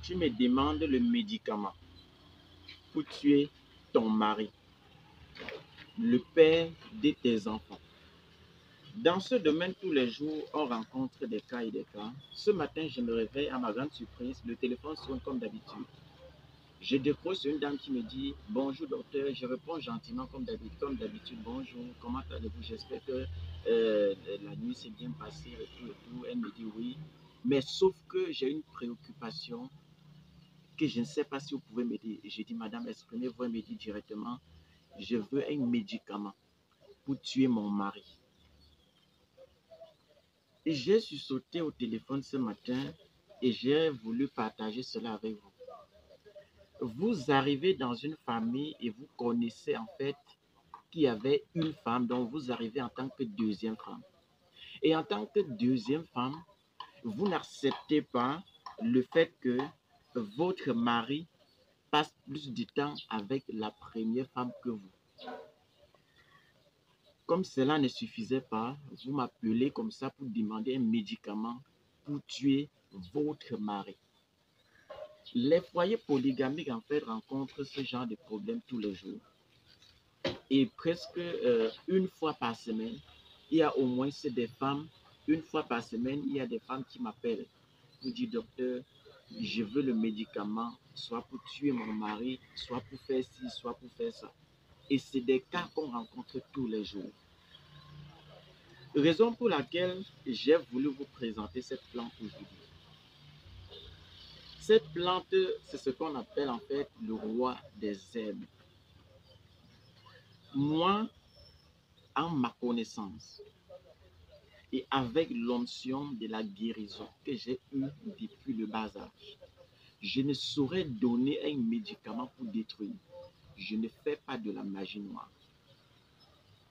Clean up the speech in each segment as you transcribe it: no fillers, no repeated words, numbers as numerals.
Tu me demandes le médicament pour tuer ton mari, le père de tes enfants. Dans ce domaine, tous les jours, on rencontre des cas et des cas. Ce matin, je me réveille à ma grande surprise, le téléphone sonne comme d'habitude. Je décroche sur une dame qui me dit bonjour docteur, je réponds gentiment comme d'habitude, bonjour, comment allez-vous? J'espère que la nuit s'est bien passée et tout et tout. Elle me dit oui, mais sauf que j'ai une préoccupation que je ne sais pas si vous pouvez m'aider. J'ai dit madame, exprimez-vous, elle me dit directement, je veux un médicament pour tuer mon mari. Et j'ai sursauté au téléphone ce matin et j'ai voulu partager cela avec vous. Vous arrivez dans une famille et vous connaissez en fait qu'il y avait une femme, donc vous arrivez en tant que deuxième femme. Et en tant que deuxième femme, vous n'acceptez pas le fait que votre mari passe plus de temps avec la première femme que vous. Comme cela ne suffisait pas, vous m'appelez comme ça pour demander un médicament pour tuer votre mari. Les foyers polygamiques en fait rencontrent ce genre de problème tous les jours. Et presque une fois par semaine, il y a au moins des femmes, une fois par semaine, il y a des femmes qui m'appellent pour dire docteur, je veux le médicament, soit pour tuer mon mari, soit pour faire ci, soit pour faire ça. Et c'est des cas qu'on rencontre tous les jours. Raison pour laquelle j'ai voulu vous présenter cette plante aujourd'hui. Cette plante, c'est ce qu'on appelle en fait le roi des herbes. Moi, en ma connaissance, et avec l'onction de la guérison que j'ai eue depuis le bas âge, je ne saurais donner un médicament pour détruire. Je ne fais pas de la magie noire.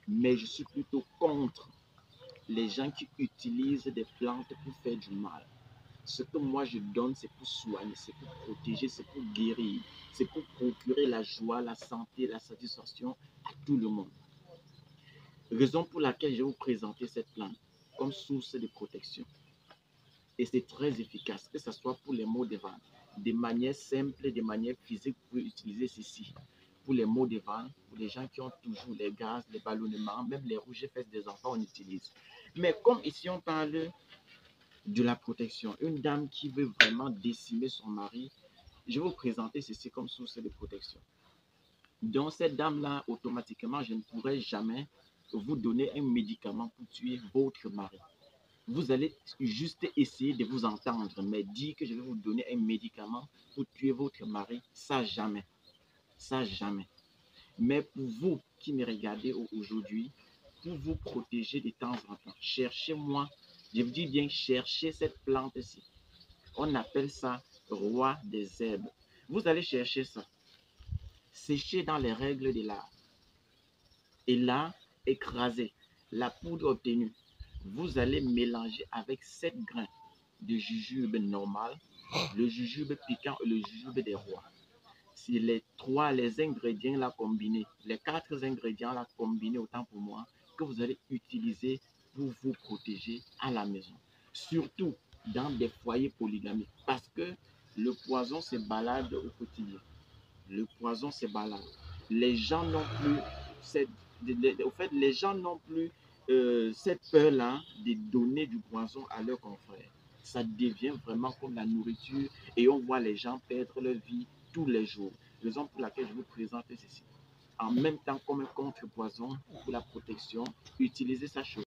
Mais je suis plutôt contre les gens qui utilisent des plantes pour faire du mal. Ce que moi je donne, c'est pour soigner, c'est pour protéger, c'est pour guérir, c'est pour procurer la joie, la santé, la satisfaction à tout le monde. Raison pour laquelle je vais vous présenter cette plante comme source de protection. Et c'est très efficace, que ce soit pour les maux de ventre. De manière simple, de manière physique, vous pouvez utiliser ceci. Pour les maux de ventre, pour les gens qui ont toujours les gaz, les ballonnements, même les rouges fesses des enfants, on utilise. Mais comme ici on parle de la protection, une dame qui veut vraiment décimer son mari, je vais vous présenter ceci comme source de protection. Donc cette dame-là, automatiquement, je ne pourrais jamais vous donner un médicament pour tuer votre mari. Vous allez juste essayer de vous entendre, mais dire que je vais vous donner un médicament pour tuer votre mari, ça jamais. Ça jamais. Mais pour vous qui me regardez aujourd'hui, pour vous protéger de temps en temps, cherchez-moi, je vous dis bien, cherchez cette plante-ci. On appelle ça roi des herbes. Vous allez chercher ça. Séchez dans les règles de l'art. Et là, écrasez la poudre obtenue. Vous allez mélanger avec 7 grains de jujube normal, le jujube piquant et le jujube des rois. Si les ingrédients là combinés, les 4 ingrédients là combinés autant pour moi, que vous allez utiliser pour vous protéger à la maison. Surtout dans des foyers polygamiques. Parce que le poison se balade au quotidien. Le poison se balade. Les gens n'ont plus cette, au fait, les gens n'ont plus cette peur-là de donner du poison à leurs confrères. Ça devient vraiment comme la nourriture et on voit les gens perdre leur vie tous les jours. Raison pour laquelle je vous présente ceci. En même temps, comme un contre-poison pour la protection, utilisez ça chez